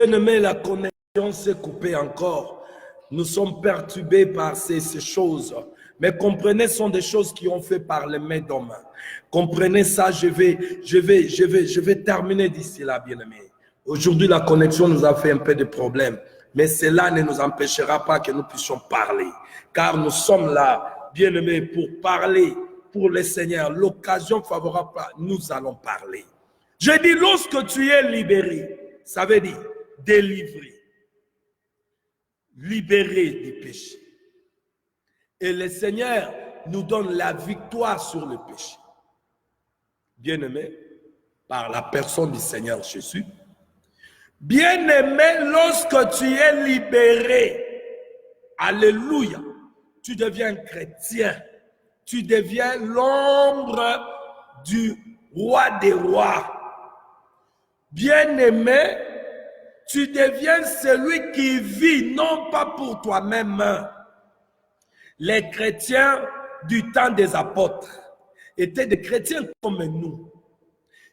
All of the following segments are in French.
Bien-aimé, la connexion s'est coupée encore. Nous sommes perturbés par ces choses. Mais comprenez, ce sont des choses qui ont fait par les mains d'hommes. Comprenez ça, je vais terminer d'ici là, bien-aimé. Aujourd'hui, la connexion nous a fait un peu de problèmes. Mais cela ne nous empêchera pas que nous puissions parler. Car nous sommes là, bien-aimés, pour parler pour le Seigneur. L'occasion favorable, nous allons parler. Je dis, lorsque tu es libéré, ça veut dire délivré, libéré du péché. Et le Seigneur nous donne la victoire sur le péché. Bien-aimé, par la personne du Seigneur Jésus. Bien-aimé, lorsque tu es libéré, alléluia, tu deviens chrétien. Tu deviens l'ombre du roi des rois. Bien-aimé, tu deviens celui qui vit, non pas pour toi-même. Les chrétiens du temps des apôtres étaient des chrétiens comme nous.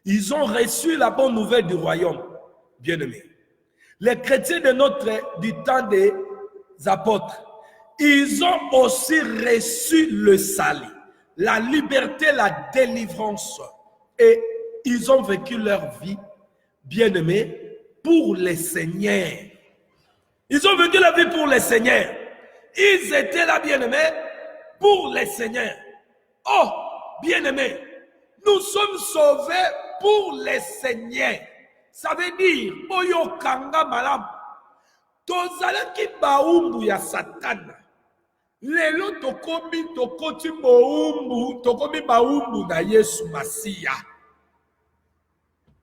Ils ont reçu la bonne nouvelle du royaume, bien-aimé. Les chrétiens du temps des apôtres, ils ont aussi reçu le salut, la liberté, la délivrance. Et ils ont vécu leur vie, bien-aimés, pour le Seigneur. Ils ont vécu la vie pour le Seigneur. Ils étaient là, bien-aimés, pour le Seigneur. Oh, bien-aimés, nous sommes sauvés pour le Seigneur. Ça veut dire, Oyo Kanga Malam, tozalaki baumbu ya Satana. Lelo tokoti baumbu na Yesu Masiya.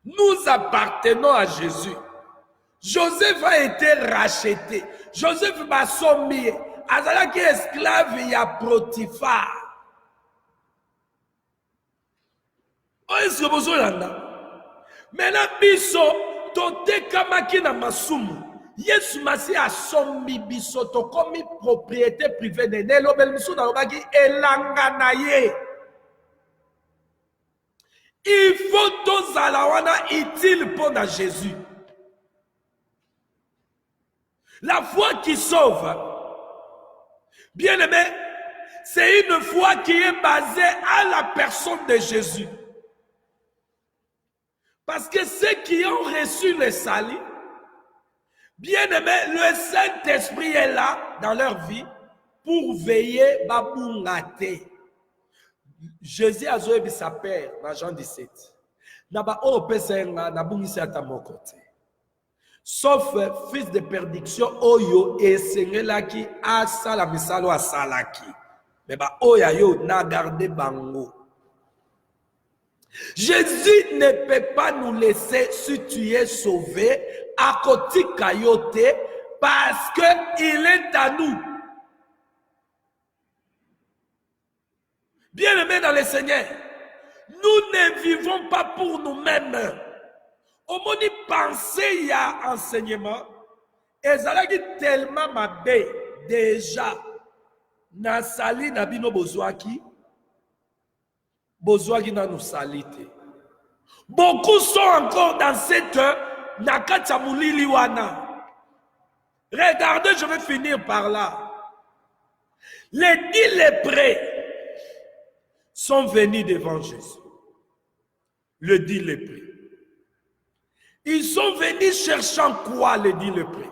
Nous appartenons à Jésus. Joseph a été racheté. Joseph Basombi, azalaki esclave ya Potiphar. Est-ce que vous avez maintenant, biso, totekamaki na masumu. Yesu Masi asombi biso, tokomi propriété privée de Nelo, belmisu na obaki elanga na ye. Il faut tozala wana utile pour Jésus. La foi qui sauve, bien aimé, c'est une foi qui est basée à la personne de Jésus. Parce que ceux qui ont reçu le salut, bien aimé, le Saint-Esprit est là dans leur vie pour veiller babungate. Jésus a joué sa père dans Jean 17. Naba o pesenga na bungisi ata mokote. Sauf fils de perdiction oyo esengelaki asala misalo asalaki. Mais ba oya yo na garde bango. Jésus ne peut pas nous laisser si tu es sauvé à côté kayote parce qu'il est à nous. Bien-aimés dans le Seigneur, nous ne vivons pas pour nous-mêmes. Au moment de penser, il y a enseignement. Et ça a tellement mabé déjà. Na sali na bino bozwaki. Bozwaki na nous salite. Beaucoup sont encore dans cette nakacha mulili wana. Regardez, je vais finir par là. Les 10 lépreux sont venus devant Jésus. Le 10 lépreux. Ils sont venus cherchant quoi, les 10 lépreux?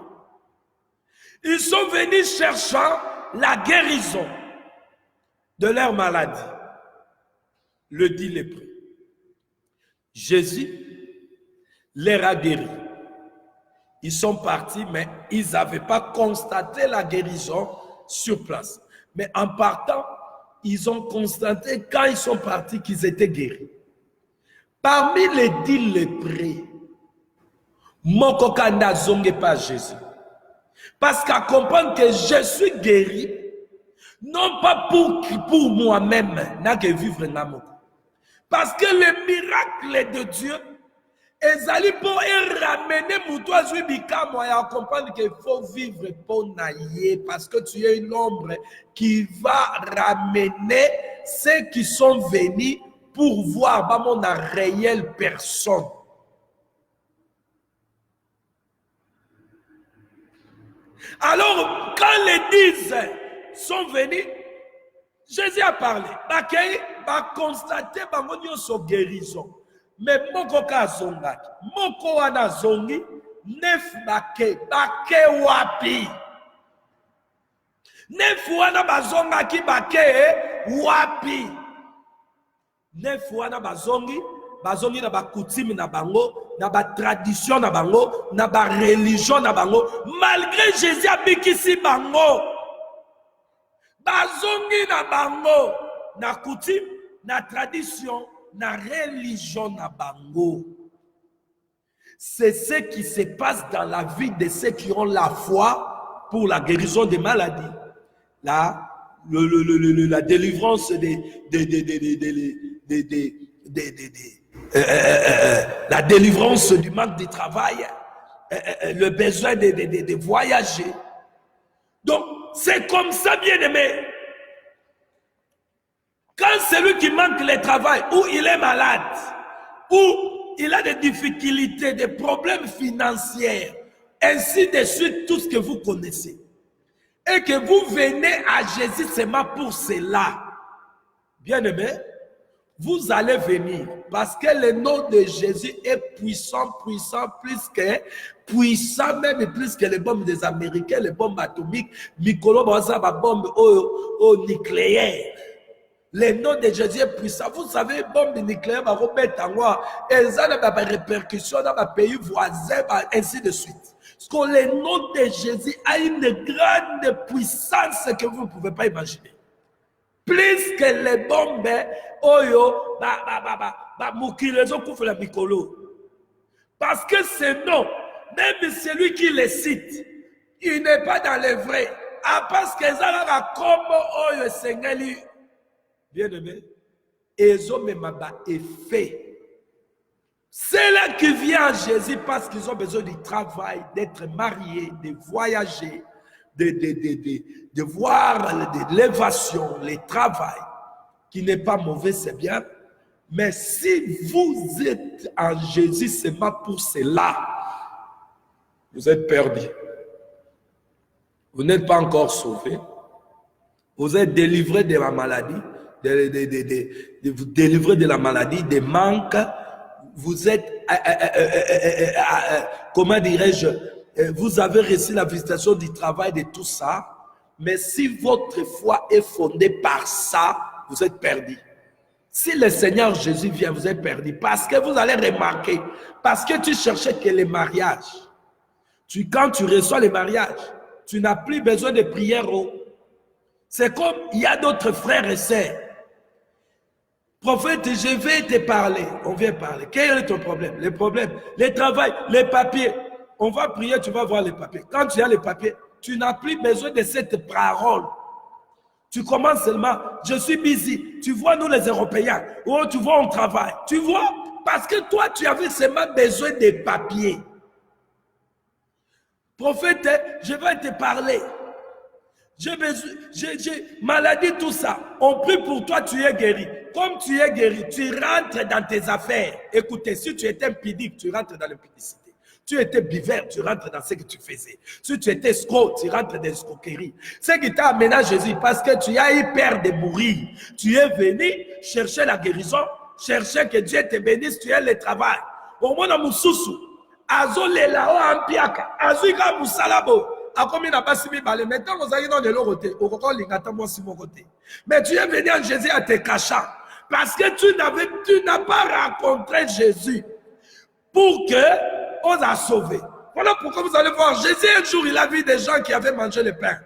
Ils sont venus cherchant la guérison de leur maladie. Le 10 lépreux. Jésus les a guéris. Ils sont partis, mais ils n'avaient pas constaté la guérison sur place. Mais en partant, ils ont constaté quand ils sont partis qu'ils étaient guéris. Parmi les 10 lépreux, Moko kanda zonge pas Jésus. Parce qu'à comprendre que je suis guéri, non pas pour moi-même, n'a que vivre na moko. Parce que le miracle de Dieu, ezali pour ramener moutoua zuibika moya comprendre qu'il faut vivre pour naïe parce que tu es une ombre qui va ramener ceux qui sont venus pour voir bah, mon réelle personne. Alors, quand les 10 sont venus, Jésus a parlé. Va constater que guérison. Mais moko ka zongaki. Moko wana zongi. 9 bake wapi. 9 wana bazongaki bake wapi. 9 wana bazongi na ba coutume na bango, na ba tradition na bango, na ba religion na bango, malgré Jésus abikisi bango. Bazongi na bango, na coutume, na tradition, na religion na bango. C'est ce qui se passe dans la vie de ceux qui ont la foi pour la guérison des maladies. La délivrance la délivrance du manque de travail, le besoin de voyager. Donc, c'est comme ça, bien-aimé. Quand celui qui manque le travail, ou il est malade, ou il a des difficultés, des problèmes financiers, ainsi de suite, tout ce que vous connaissez, et que vous venez à Jésus seulement pour cela, bien-aimé, vous allez venir, parce que le nom de Jésus est puissant, puissant même plus que les bombes des Américains, les bombes atomiques, bombes nucléaires. Le nom de Jésus est puissant. Vous savez, bombe nucléaire, elles ont des répercussions dans les pays voisins, ainsi de suite. Parce que le nom de Jésus a une grande puissance que vous ne pouvez pas imaginer. Plus que les bombes, parce que ce nom, même celui qui les cite, il n'est pas dans les vrais. Ah, parce que ça a comme Oyo Sengeli. Bien-aimé, ils ont même effet. C'est là qui vient à Jésus parce qu'ils ont besoin du travail, d'être mariés, de voyager, de voir l'élévation, le travail, qui n'est pas mauvais, c'est bien. Mais si vous êtes en Jésus seulement pour cela, vous êtes perdu. Vous n'êtes pas encore sauvé. Vous êtes délivré de la maladie. Vous délivrer de la maladie, des manques, vous êtes, comment dirais-je, vous avez reçu la visitation du travail, de tout ça, mais si votre foi est fondée par ça, vous êtes perdu. Si le Seigneur Jésus vient, vous êtes perdu, parce que vous allez remarquer, parce que tu cherchais que les mariages, quand tu reçois les mariages, tu n'as plus besoin de prière. C'est comme il y a d'autres frères et sœurs. Prophète, je vais te parler. On vient parler. Quel est ton problème? Les problèmes, le travail, les papiers. On va prier, tu vas voir les papiers. Quand tu as les papiers, tu n'as plus besoin de cette parole. Tu commences seulement, je suis busy. Tu vois, nous les Européens, oh, tu vois, on travaille. Tu vois, parce que toi, tu avais seulement besoin des papiers. Prophète, je vais te parler. J'ai maladie, tout ça. On prie pour toi, tu es guéri. Comme tu es guéri, tu rentres dans tes affaires. Écoutez, si tu étais impudique, tu rentres dans l'impudicité. Tu étais buveur, tu rentres dans ce que tu faisais. Si tu étais escroc, tu rentres dans l'escroquerie. Ce qui t'a amené à Jésus, parce que tu as eu peur de mourir. Tu es venu chercher la guérison, chercher que Dieu te bénisse, tu as le travail. Au moins, dans Moussousou, Azo Lelao Ampiaka, Azuika Moussalabo. Maintenant, vous allez dans de l'autre côté. Mais tu es venu en Jésus à te cachant. Parce que tu n'as pas rencontré Jésus pour que on a sauvé. Voilà pourquoi vous allez voir. Jésus, un jour, il a vu des gens qui avaient mangé le pain.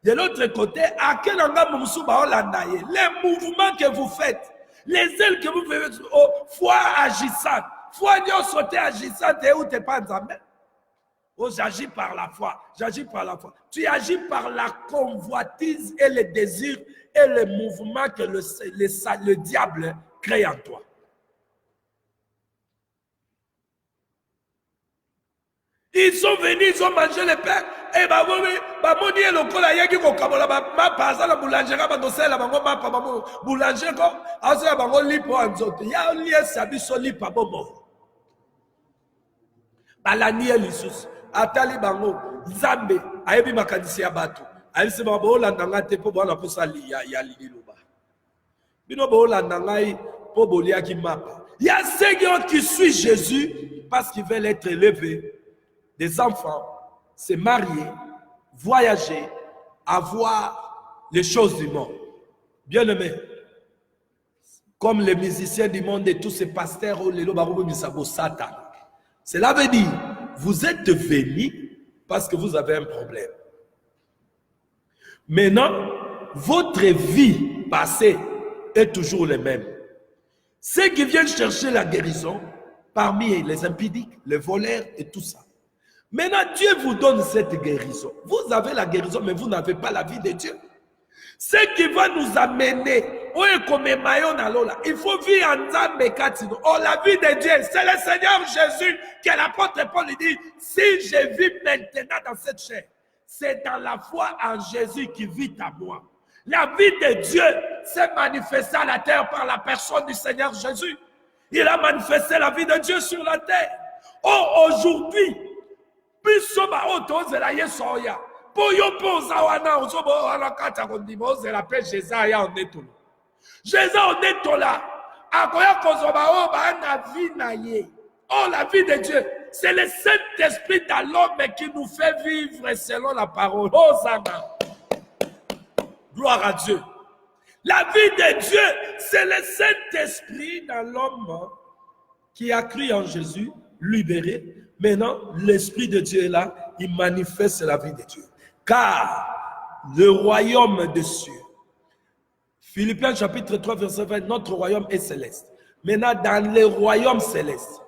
De l'autre côté, les mouvements que vous faites, les ailes que vous faites, foi agissante, foi sauter agissante, et où tu n'es pas en main. Oh, j'agis par la foi, j'agis par la foi. Tu agis par la convoitise et le désir et le mouvement que le diable crée en toi. Ils sont venus, ils ont mangé le pain. Et atali bango Nzambe ayebi makanisi ya bato ayebisi bango boolanda ngai te mpo bowana mposa ya liloba bino boolanda ngai mpo boliaki mapa. Il y a ceux qui suivent Jésus parce qu'ils veulent être élevés, des enfants, se marier, voyager, avoir les choses du monde. Bien aimé, comme les musiciens du monde et tous ces pasteurs, cela veut dire, vous êtes venus parce que vous avez un problème. Maintenant, votre vie passée est toujours la même. Ceux qui viennent chercher la guérison, parmi les impudiques, les voleurs et tout ça. Maintenant, Dieu vous donne cette guérison. Vous avez la guérison, mais vous n'avez pas la vie de Dieu. Ce qui va nous amener, il faut vivre en Nzambe Katino. Oh, la vie de Dieu, c'est le Seigneur Jésus que l'apôtre Paul dit, si je vis maintenant dans cette chair, c'est dans la foi en Jésus qui vit à moi. La vie de Dieu s'est manifestée à la terre par la personne du Seigneur Jésus. Il a manifesté la vie de Dieu sur la terre. Oh, aujourd'hui, oh, la vie de Dieu, c'est le Saint-Esprit dans l'homme qui nous fait vivre selon la parole. Oh, Zama. Gloire à Dieu. La vie de Dieu, c'est le Saint-Esprit dans l'homme qui a cru en Jésus, libéré. Maintenant, l'Esprit de Dieu est là, il manifeste la vie de Dieu. Car le royaume des cieux, Philippiens chapitre 3, verset 20, notre royaume est céleste. Maintenant, dans le royaume céleste,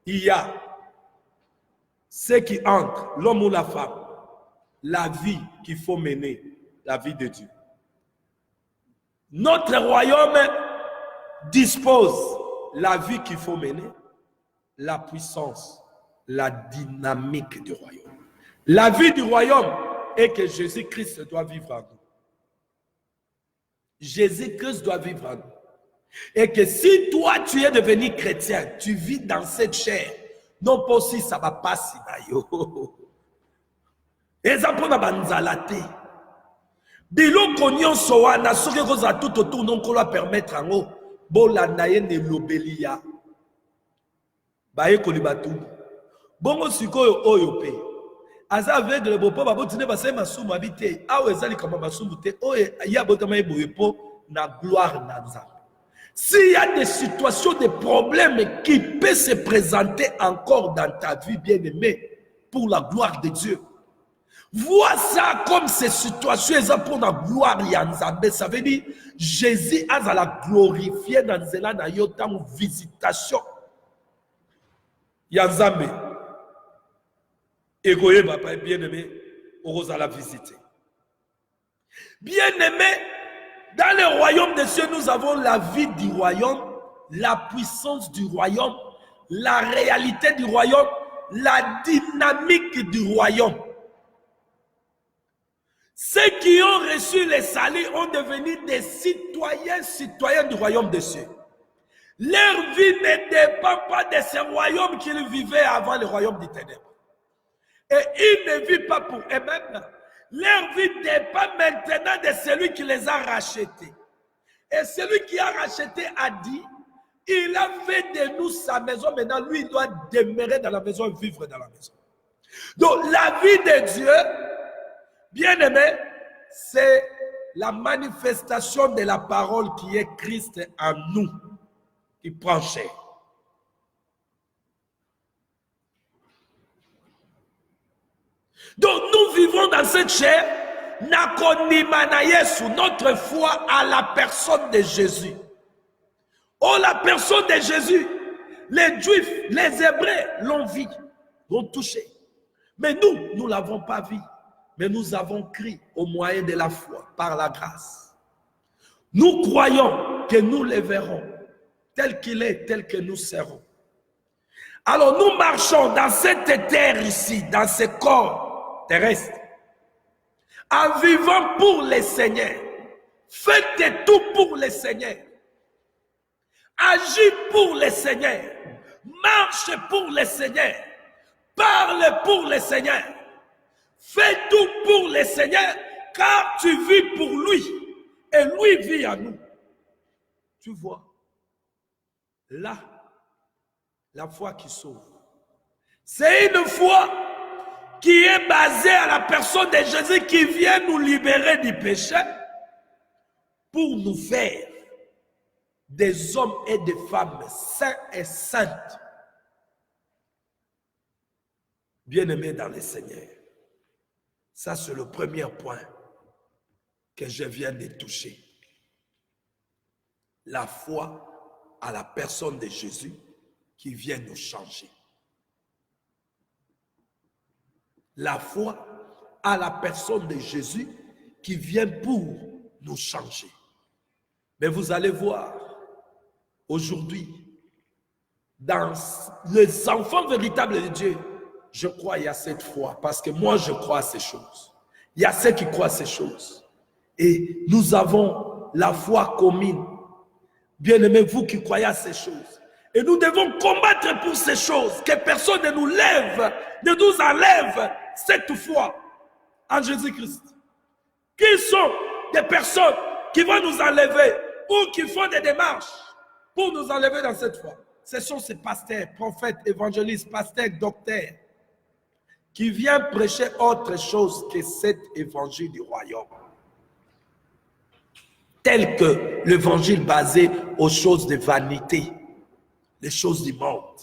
il y a ceux qui entrent, l'homme ou la femme, la vie qu'il faut mener, la vie de Dieu. Notre royaume dispose la vie qu'il faut mener, la puissance, la dynamique du royaume. La vie du royaume est que Jésus-Christ doit vivre en nous. Jésus-Christ doit vivre en nous. Et que si toi tu es devenu chrétien, tu vis dans cette chair, non pas si ça va passer. Et ça peut banzalate. Biloko nyonso wana soki koza tout autour non ko la permettre ngo bolanda ye ne lobelia baye ko libatu bongo sikoyo oyo pe aza aveugle bopo babotine basay masumu habité awe ezali kama masumu te oyo ya botama eboye po na gloire na Nzambe. S'il y a des situations, des problèmes qui peuvent se présenter encore dans ta vie bien-aimée pour la gloire de Dieu, vois ça comme ces situations pour la gloire de Nzambe. Ça veut dire Jésus a la glorifier dans la visitation. Nzambe. Egoye papa bien-aimé, on va la visiter. Bien-aimé, dans le royaume des cieux, nous avons la vie du royaume, la puissance du royaume, la réalité du royaume, la dynamique du royaume. Ceux qui ont reçu les saluts ont devenu des citoyens du royaume des cieux. Leur vie ne dépend pas de ce royaume qu'ils vivaient avant le royaume des ténèbres. Et ils ne vivent pas pour eux-mêmes. Leur vie dépend maintenant de celui qui les a rachetés. Et celui qui a racheté a dit, il a fait de nous sa maison, maintenant lui il doit demeurer dans la maison et vivre dans la maison. Donc la vie de Dieu, bien aimé, c'est la manifestation de la parole qui est Christ en nous, qui prend chair. Donc nous vivons dans cette chair, notre foi à la personne de Jésus. Oh, la personne de Jésus, les Juifs, les Hébreux l'ont vu, l'ont touché. Mais nous ne l'avons pas vu. Mais nous avons cru au moyen de la foi, par la grâce. Nous croyons que nous le verrons, tel qu'il est, tel que nous serons. Alors nous marchons dans cette terre ici, dans ce corps terrestre, en vivant pour le Seigneur. Faites tout pour le Seigneur. Agis pour le Seigneur. Marche pour le Seigneur. Parle pour le Seigneur. Fais tout pour le Seigneur, car tu vis pour lui. Et lui vit en nous. Tu vois, là, la foi qui sauve. C'est une foi qui est basée à la personne de Jésus qui vient nous libérer du péché pour nous faire des hommes et des femmes saints et saintes, bien-aimés dans le Seigneur. Ça, c'est le premier point que je viens de toucher. La foi à la personne de Jésus qui vient nous changer. La foi à la personne de Jésus qui vient pour nous changer. Mais vous allez voir, aujourd'hui, dans les enfants véritables de Dieu, je crois qu'il y a cette foi, parce que moi je crois à ces choses. Il y a ceux qui croient à ces choses. Et nous avons la foi commune. Bien-aimés, vous qui croyez à ces choses. Et nous devons combattre pour ces choses, que personne ne nous lève, ne nous enlève cette foi en Jésus-Christ. Qui sont des personnes qui vont nous enlever ou qui font des démarches pour nous enlever dans cette foi? Ce sont ces pasteurs, prophètes, évangélistes, pasteurs, docteurs, qui viennent prêcher autre chose que cet évangile du royaume. Tel que l'évangile basé aux choses de vanité, les choses du monde.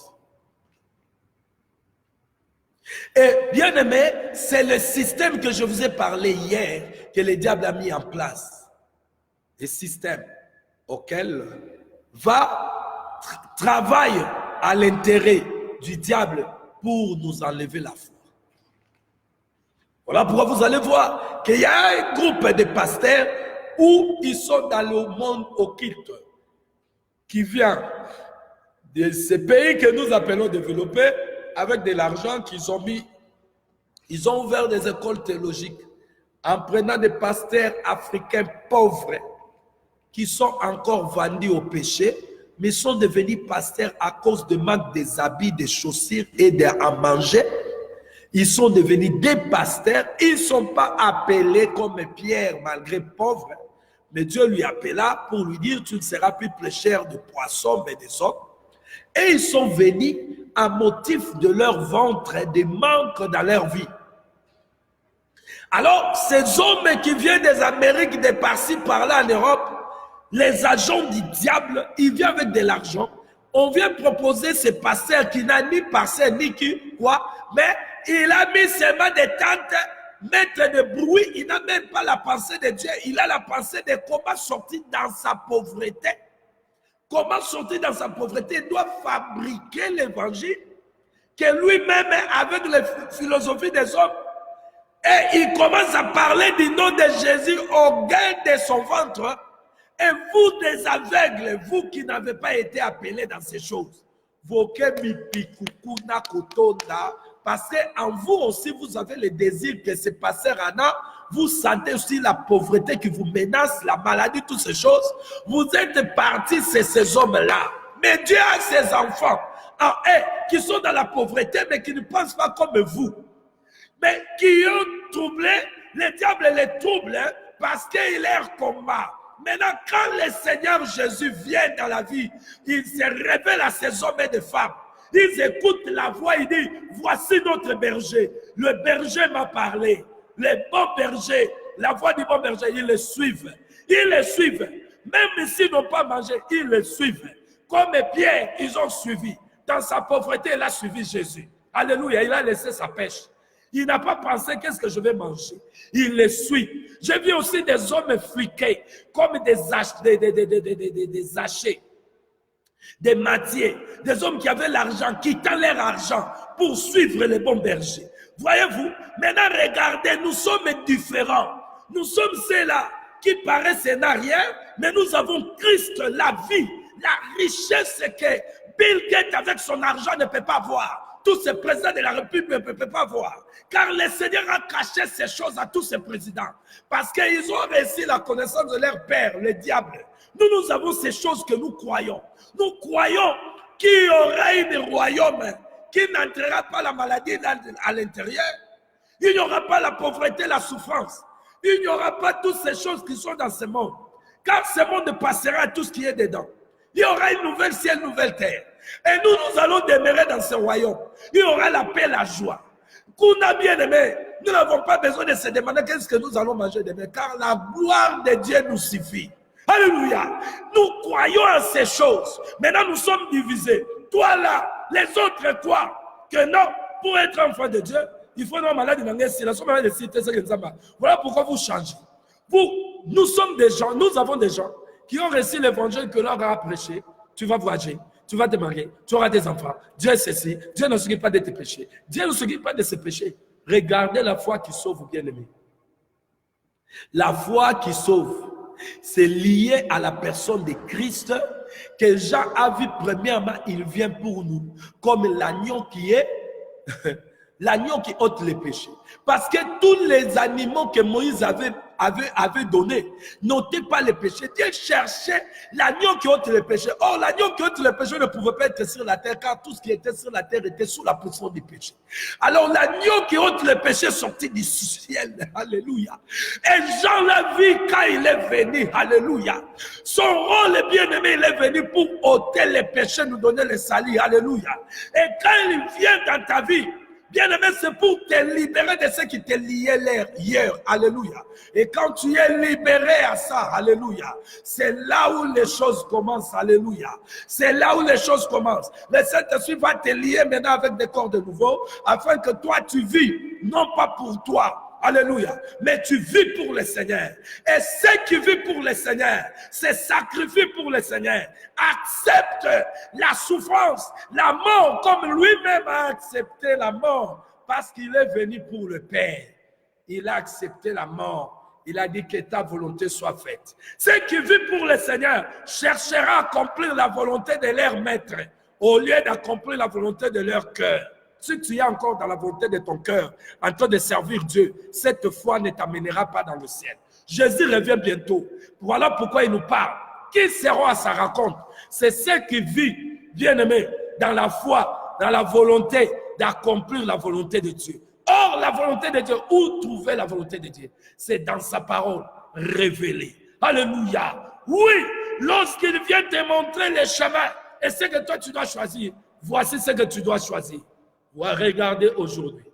Et bien aimé, c'est le système que je vous ai parlé hier, que le diable a mis en place. Le système auquel travaille à l'intérêt du diable pour nous enlever la foi. Voilà pourquoi vous allez voir qu'il y a un groupe de pasteurs où ils sont dans le monde occulte, qui vient de ces pays que nous appelons développés, avec de l'argent qu'ils ont mis. Ils ont ouvert des écoles théologiques en prenant des pasteurs africains pauvres qui sont encore vendus au péché, mais sont devenus pasteurs à cause de manque des habits, des chaussures et d'à manger. Ils sont devenus des pasteurs. Ils ne sont pas appelés comme Pierre, malgré pauvre. Mais Dieu lui appela pour lui dire, tu ne seras plus pêcheur de poissons, mais des hommes. Et ils sont venus à motif de leur ventre et des manques dans leur vie. Alors, ces hommes qui viennent des Amériques, de par-ci, par-là en Europe, les agents du diable, ils viennent avec de l'argent. On vient proposer ce pasteur qui n'a ni pasteur ni qui, quoi, mais il a mis seulement des tentes, mettre de bruit, il n'a même pas la pensée de Dieu, il a la pensée de comment sortir dans sa pauvreté. Comment sortir dans sa pauvreté? Il doit fabriquer l'évangile que lui-même, avec la philosophie des hommes, et il commence à parler du nom de Jésus au gain de son ventre. Et vous, des aveugles, vous qui n'avez pas été appelés dans ces choses, parce qu'en vous aussi, vous avez le désir que ce pasteur Anna, vous sentez aussi la pauvreté qui vous menace, la maladie, toutes ces choses. Vous êtes partis, c'est ces hommes-là. Mais Dieu a ses enfants qui sont dans la pauvreté, mais qui ne pensent pas comme vous. Mais qui ont troublé, le diable les trouble, parce qu'il est en combat. Maintenant, quand le Seigneur Jésus vient dans la vie, il se révèle à ces hommes et des femmes. Ils écoutent la voix, il dit, voici notre berger. Le berger m'a parlé. Les bons bergers, la voix du bon berger, ils le suivent. Ils le suivent. Même s'ils n'ont pas mangé, ils le suivent. Comme Pierre, ils ont suivi. Dans sa pauvreté, il a suivi Jésus. Alléluia, il a laissé sa pêche. Il n'a pas pensé qu'est-ce que je vais manger. Il le suit. J'ai vu aussi des hommes friqués, comme des hachés, des matiers, des hommes qui avaient l'argent, quittant leur argent pour suivre les bons bergers. Voyez-vous, maintenant regardez, nous sommes différents. Nous sommes ceux-là qui paraissent n'a rien, mais nous avons Christ, la vie, la richesse que Bill Gates avec son argent ne peut pas voir. Tous ces présidents de la République ne peuvent pas voir. Car le Seigneur a caché ces choses à tous ces présidents. Parce qu'ils ont réussi la connaissance de leur père, le diable. Nous avons ces choses que nous croyons. Nous croyons qu'il y aura un royaume qu'il n'entrera pas la maladie à l'intérieur. Il n'y aura pas la pauvreté, la souffrance. Il n'y aura pas toutes ces choses qui sont dans ce monde. Car ce monde passera tout ce qui est dedans. Il y aura une nouvelle ciel, une nouvelle terre. Et nous, nous allons demeurer dans ce royaume. Il y aura la paix, la joie. Qu'on a bien aimé, nous n'avons pas besoin de se demander qu'est-ce que nous allons manger demain. Car la gloire de Dieu nous suffit. Alléluia. Nous croyons en ces choses. Maintenant, nous sommes divisés. Toi là, les autres croient que non, pour être enfant de Dieu, il faut non malade dans voilà pourquoi vous changez. Nous sommes des gens, nous avons des gens qui ont reçu l'évangile que leur a prêché. Tu vas voyager, tu vas te marier, tu auras des enfants. Dieu est ceci, Dieu ne s'occupe pas de tes péchés. Dieu ne s'occupe pas de ses péchés. Regardez la foi qui sauve, bien-aimé. La foi qui sauve, c'est lié à la personne de Christ que Jean a vu premièrement, il vient pour nous comme l'agneau qui est l'agneau qui ôte les péchés. Parce que tous les animaux que Moïse avait donnés n'ôtaient pas les péchés. Dieu cherchait l'agneau qui ôte les péchés. Or, l'agneau qui ôte les péchés ne pouvait pas être sur la terre, car tout ce qui était sur la terre était sous la pression du péché. Alors, l'agneau qui ôte les péchés sortit du ciel. Alléluia. Et Jean l'a vu quand il est venu. Alléluia. Son rôle, bien-aimé, il est venu pour ôter les péchés, nous donner le salut. Alléluia. Et quand il vient dans ta vie, bien-aimé, c'est pour te libérer de ce qui te liait hier. Alléluia. Et quand tu es libéré à ça, alléluia, c'est là où les choses commencent. Alléluia. C'est là où les choses commencent. Le Saint-Esprit va te lier maintenant avec des corps de nouveau, afin que toi tu vis, non pas pour toi. Alléluia. Mais tu vis pour le Seigneur. Et ceux qui vivent pour le Seigneur, se sacrifient pour le Seigneur, acceptent la souffrance, la mort, comme lui-même a accepté la mort, parce qu'il est venu pour le Père. Il a accepté la mort. Il a dit que ta volonté soit faite. Ceux qui vivent pour le Seigneur chercheront à accomplir la volonté de leur maître, au lieu d'accomplir la volonté de leur cœur. Si tu es encore dans la volonté de ton cœur, en train de servir Dieu, cette foi ne t'amènera pas dans le ciel. Jésus revient bientôt. Voilà pourquoi il nous parle. Qui seront à sa rencontre? C'est ceux qui vivent, bien-aimés, dans la foi, dans la volonté d'accomplir la volonté de Dieu. Or, la volonté de Dieu, où trouver la volonté de Dieu? C'est dans sa parole révélée. Alléluia. Oui, lorsqu'il vient te montrer les chemins et ce que toi tu dois choisir, voici ce que tu dois choisir. Regardez aujourd'hui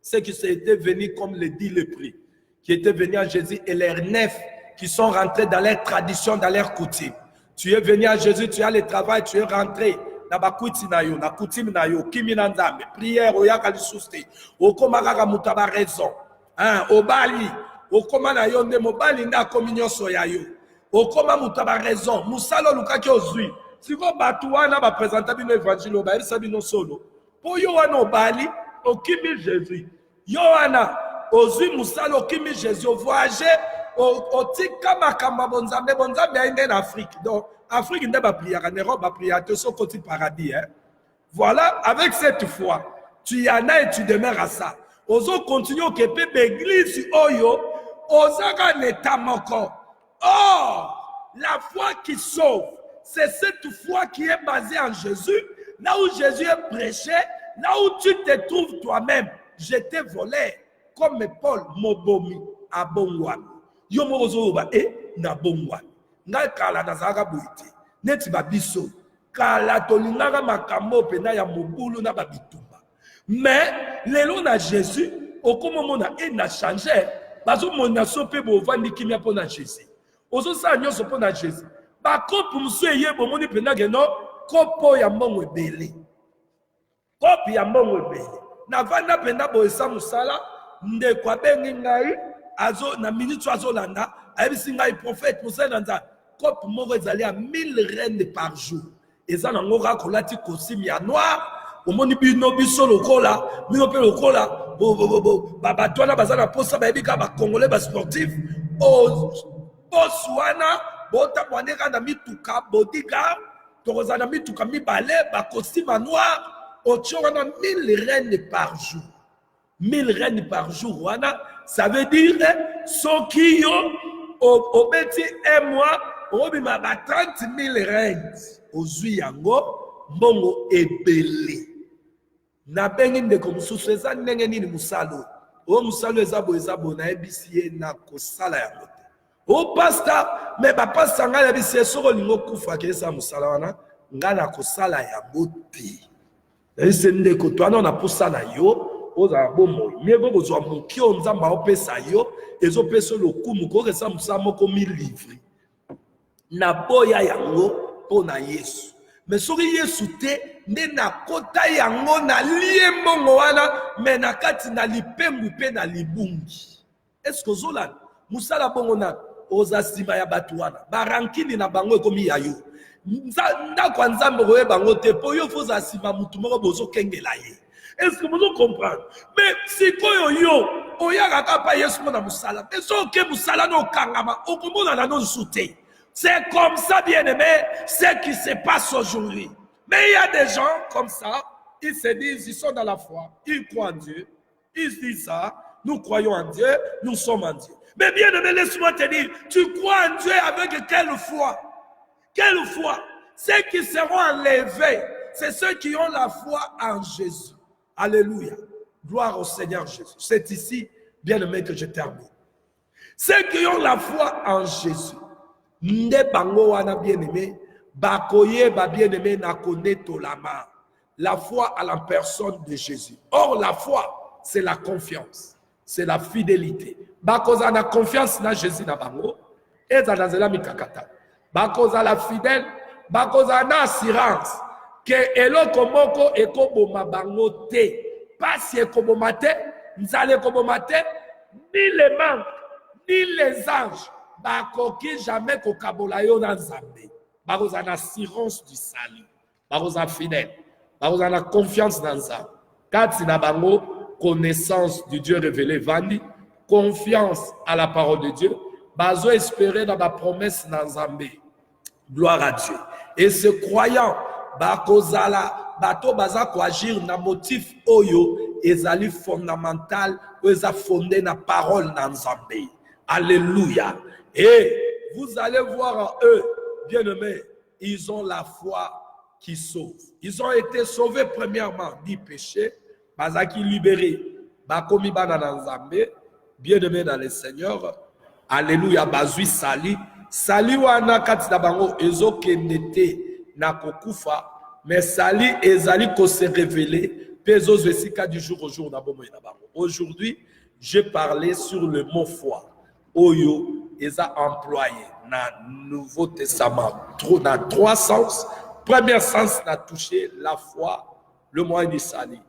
ceux qui étaient venus, comme le dit le prix, qui étaient venus à Jésus et les 9 qui sont rentrés dans leur tradition, dans leur coutume. Tu es venu à Jésus, tu as le travail, tu es rentré. Na bakuti na yo, na coutume na yo, kimi na nzambe, prière, oyaka lisuste, okoma kaka mutu ba raison. Obali, okoma na yo nde mobali nda communion soya yo. Okoma mutu ba raison, musalo lukaki ozui. Siko batu wana ba présenter bino évangile, ba elisa bino solo. Po yo wana obali, okimi Jésus. Yo wana ozui musalo okimi Jésus, voyager, otika makamba bonzambe ainde en Afrique. Donc Afrique n'est pas prière, en Europe, pas prière, tu es au côté paradis. Hein? Voilà, avec cette foi, tu y en as et tu demeures à ça. Ozo continue au Képé, l'église, Oyo, Ozara n'est encore. Or, la foi qui sauve, c'est cette foi qui est basée en Jésus, là où Jésus est prêché, là où tu te trouves toi-même. Je t'ai volé, comme Paul, Mobomi, à Bongwan. Yomo Ozoba, et Nabongwan. Nga kala nazaka boite neti babiso kala tolingaka makambo pena ya mobulu na babitumba mais lelo na Jésus okomomona e na changer bazo mona sope bovandi kimia pona Jésus ozo sa nyoso pona Jésus ba kopo musu eye bomoni pena geno kopo ya mbongo ebele kopo ya mbongo ebele na vanda pena boesa musala ndeko abengi ngai azo na minute azolanda ayebisi ngai prophète musala nza Cop moko ezali à 1000 rennes par jour. Et ça, on aura colati costume ya noir. Au monde bino biso lokola, bino pe lokola. Baba toana bazana posa ba ebika ba congolais ba sportif. O Botswana, bota bwaneka na mituka bodyguard. Tokozana mituka mibale ba costume noir. Ocho wana 1000 rennes par jour. 1000 rennes par jour wana, ça veut dire soki yo au petit un mois obima ba 30 000 rennes ozui yango mbongo ebele Na bengi ndeko mususu eza ndenge nini musalo. O musalo ezabo na ebisiye na kosala yango te. O pasteur, me ba pasteur ngala ebisiye soko lingo kufa ke esa musala wana ngala kosala yango te. Ese ndeko twana na posala yo oza bomo. Miego kozwa mukio nzamba opesa yo ezopesa lokumu ko kesa musala moko 1000 livres. Na boya yango pona Yesu. Mais soki Yesu te nde na kota yango na liembongo wana me na kati na lipembu pe na libungi. Est-ce que ozolanda musala bongo na oza sima ya batu wana barankini na bango ekomi ya yo ndako nzambe koye bango te po yo foza sima mutu moko bozokengela ye. Est-ce que vous comprenez? Mais si yo oyaka kapa Yesu na musala mais soki musala no kangama okomona na no soute. C'est comme ça, bien-aimé, ce qui se passe aujourd'hui. Mais il y a des gens comme ça, ils se disent, ils sont dans la foi, ils croient en Dieu, ils se disent ça, nous croyons en Dieu, nous sommes en Dieu. Mais bien-aimé, laisse-moi te dire, tu crois en Dieu avec quelle foi? Quelle foi? Ceux qui seront enlevés, c'est ceux qui ont la foi en Jésus. Alléluia. Gloire au Seigneur Jésus. C'est ici, bien-aimé, que je termine. Ceux qui ont la foi en Jésus, nde bango wana bien-aimé, bakoye ba bien-aimé na koneto lama. La foi à la personne de Jésus. Or, la foi, c'est la confiance, c'est la fidélité. Bakoza na confiance na Jésus na bango, eza na zela mikakata. Bakoza la fidèle, bakoza na assurance, que eloko moko ekoboma bango te. Pasi ekoboma te, nzale ekoboma te, ni les manques, ni les anges. Bakoki jamais kokabola yo na nzambe. Bakoza na assurance du salut. Bakoza fidèle. Bakoza na confiance dans nzambe. Kati na bango connaissance du Dieu révélé vandi, confiance à la parole de Dieu, bazo espérer dans la promesse dans nzambe. Gloire à Dieu. Et ce croyant bakoza la bato baza ko agir na motif oyo ezali fondamental ou eza fondé na parole dans nzambe. Alléluia. Et vous allez voir en eux, bien-aimés, ils ont la foi qui sauve. Ils ont été sauvés premièrement du péché, bazaki libérés, bakomi banana nzambe, bien-aimés dans le Seigneur. Alléluia, bazui sali. Sali wana kati na bango ezokendete na kokufa, mais sali ezali ko se révéler, pezo zwesika du jour au jour na bomo na bango. Aujourd'hui, j'ai parlé sur le mot foi. Oyo ils ont employé dans le Nouveau Testament dans 3 sens. Premier sens, n'a touché la foi, le moyen du salut.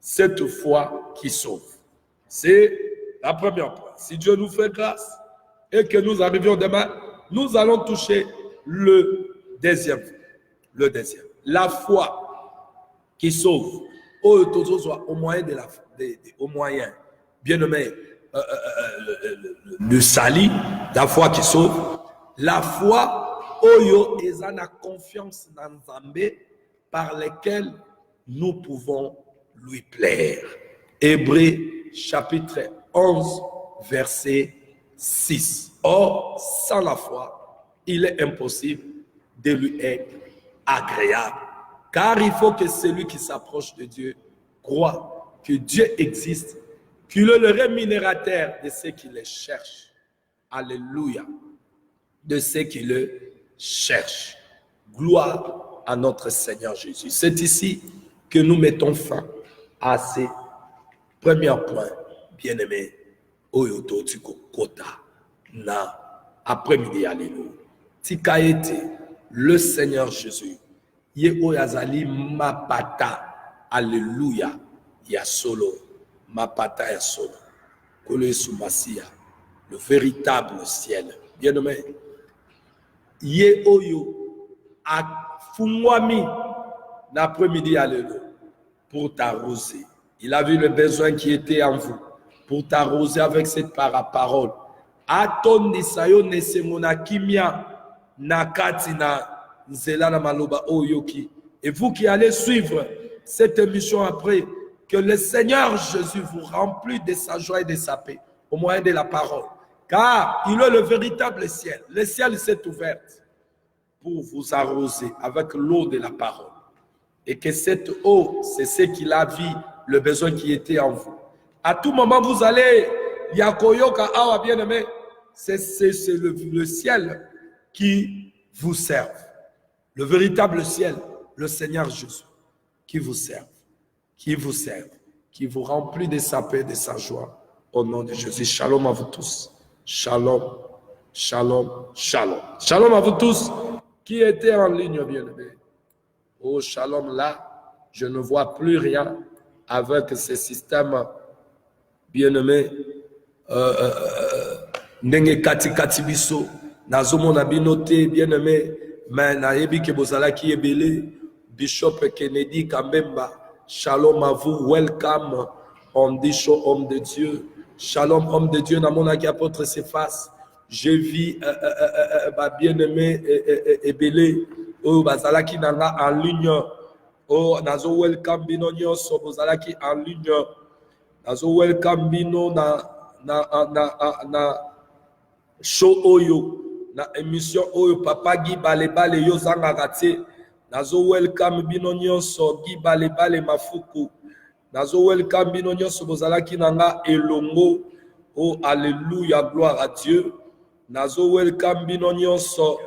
Cette foi qui sauve. C'est la première point. Si Dieu nous fait grâce et que nous arrivions demain, nous allons toucher le deuxième. Le deuxième. La foi qui sauve. Au moyen de la au moyen. Bien nommé. Le salut, la foi qui sauve, la foi, oyo ezana confiance dans Nzambe par lesquels nous pouvons lui plaire. Hébreux chapitre 11, verset 6. Or, sans la foi, il est impossible de lui être agréable. Car il faut que celui qui s'approche de Dieu croit que Dieu existe, qu'il est le rémunérateur de ceux qui le cherchent. Alléluia. De ceux qui le cherchent. Gloire à notre Seigneur Jésus. C'est ici que nous mettons fin à ces premiers points, bien-aimés. Oyoto tiko kota na après-midi, alléluia. Tika ete le Seigneur Jésus. Ye oyazali mapata. Alléluia. Ya solo. Mapata ya solo. Kolo Yesu Masia. Le véritable ciel. Bien-aimé. Ye oyo a fungwami l'après-midi, alléluia. Pour t'arroser. Il a vu le besoin qui était en vous. Pour t'arroser avec cette parole. Atondisayo nesemona kimia nakati na nzela na maloba oyoki. Et vous qui allez suivre cette émission après, que le Seigneur Jésus vous remplit de sa joie et de sa paix au moyen de la parole. Car il est le véritable ciel. Le ciel s'est ouvert pour vous arroser avec l'eau de la parole. Et que cette eau, c'est ce qui la vie, le besoin qui était en vous. À tout moment, vous allez, Yakoyoka Awa, bien-aimé, c'est le ciel qui vous serve. Le véritable ciel, le Seigneur Jésus, qui vous serve, qui vous remplit de sa paix, de sa joie. Au nom de Jésus, shalom à vous tous. Shalom, shalom, shalom. Shalom à vous tous qui étaient en ligne, bien-aimés. Oh, shalom, là, je ne vois plus rien avec ce système, bien-aimé. Ndenge kati biso, nazomona binote, bien-aimé, mais nayebi ke bozala ki ebele, Bishop Kennedy Kambemba, shalom à vous, welcome, on dit chaud, homme de Dieu, shalom, homme de Dieu, namona ki apôtre Cephas, je vis, bien-aimé, ebele, oh, bazala ki nanga en ligne, oh, nazo welcome bino nyonso, bozala ki en ligne, nazo welcome bino na show oyo, na émission oyo, papa Guy Balebale yo zangaka te, nazo welcome bino nyonso, Guy Balebale Mafuku, nazo welcome bino nyonso, bozalaki nanga elongo, oh alléluia, gloire à Dieu, nazo welcome bino nyonso,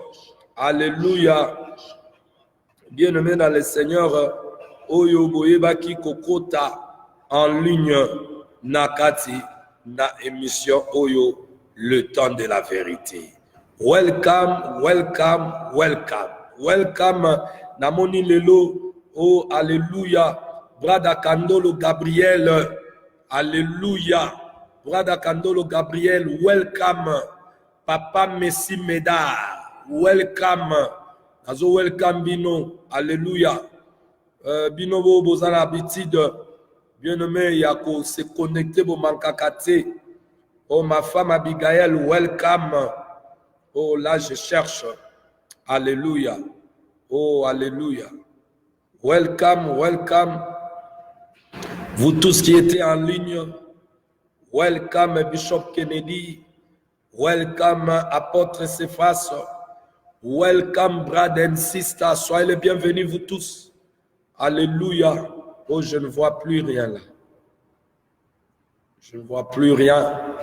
alléluia, bien-aimé dans le Seigneur, oyo boyebaki kokota en ligne, nakati, na émission oyo, le temps de la vérité. Welcome, welcome, welcome. Welcome, namoni lelo, oh, alléluia. Brada Kandolo Gabriel, alléluia. Brada Kandolo Gabriel, welcome. Papa Messi Médard, welcome. Nazo welcome bino, alléluia. Bino bo bozala habitude, bien-aimé, yako se connecter bo mankakate. Oh, ma femme Abigail, welcome. Oh, là, je cherche. Alléluia. Oh, alléluia. Welcome, welcome. Vous tous qui étiez en ligne, welcome Bishop Kennedy. Welcome Apôtre Cephas. Welcome, brother and sister. Soyez les bienvenus, vous tous. Alléluia. Oh, je ne vois plus rien là. Je ne vois plus rien.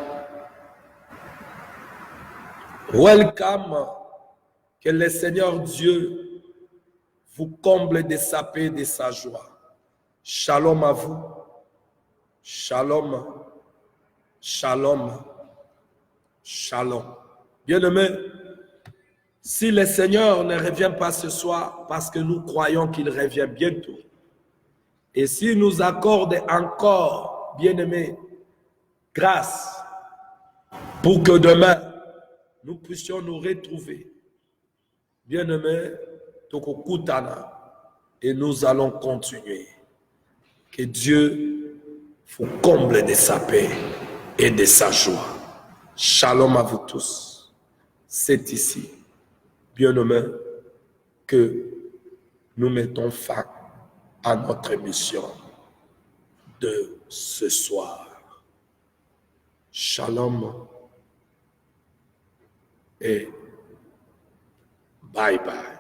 Welcome, que le Seigneur Dieu vous comble de sa paix et de sa joie. Shalom à vous. Shalom. Shalom. Shalom. Bien-aimés, si le Seigneur ne revient pas ce soir, parce que nous croyons qu'il revient bientôt, et s'il nous accorde encore, bien-aimés, grâce pour que demain, nous puissions nous retrouver. Bien-aimés, Tokokutana, et nous allons continuer. Que Dieu vous comble de sa paix et de sa joie. Shalom à vous tous. C'est ici, bien-aimés, que nous mettons fin à notre mission de ce soir. Shalom et bye bye.